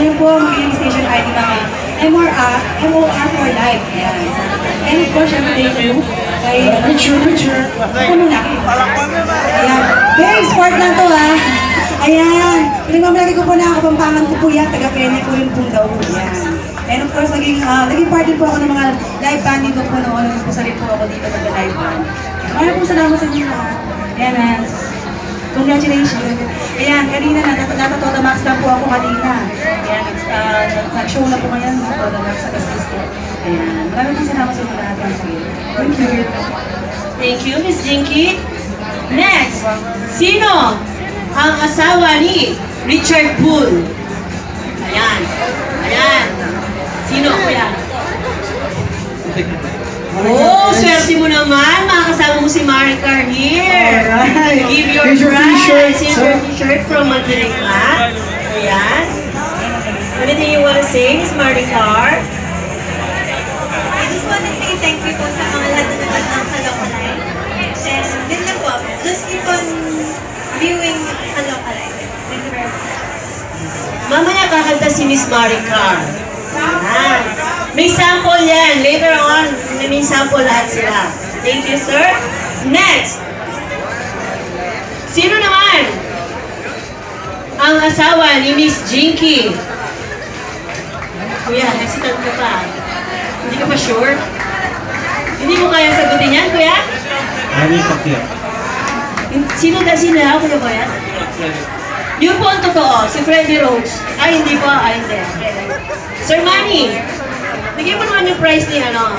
Yun po, magiging station ID namin. MOR for life. Ayan. And of course, syempre, thank you. Kay, picture. Ako muna. Ayan. Very sport lang to, ha. Ayan. Pinagmamalaki ko po na ako, pampangan ko po yan. Taga-pene ko rin pong daw. Ayan. And of course, naging part din po ako ng mga live band dito po noon. Nagpusa rin po ako dito sa live band. Maraming po salamat sa inyo lahat. Ayan, congratulations. Ayan, kanina nasa Toda Max lang po ako kanina. Ayan, nag-show na po ngayon sa Toda Max sa Castis po. Ayan, maraming po salamat sa inyo lahat. Thank you. Thank you, Miss Jinky. Next, sino ang asawa ni Richard Poole? Ayan. Sino? Kuya? Oh, swerte mo naman. Makakasama mo si Maricar here. Alright. Give your Here's your prize. t-shirt, Here's your t-shirt from Madrigma. Ayan. Anything you want to say, Miss Maricar? I just want to say thank you po sa mga lahat na nanonood ng Kalokalay. And din lang po, just keep on viewing Kalokalay. Thank you very much. Mamaya kakanta si Miss Maricar. Ayan. May sample yan. Later on, may sample lahat sila. Thank you, sir. Next. Sino naman ang asawa ni Miss Jinky? Kuya, hesitant ka pa. Hindi ka pa sure? Hindi mo kaya sagutin yan, kuya? Manny Pacquiao. Sino kuya? Yun po ang totoo, si Freddie Roach. Ay, hindi po. Ay, hindi. Sir Manny, bigyan mo naman yung prize ni ano.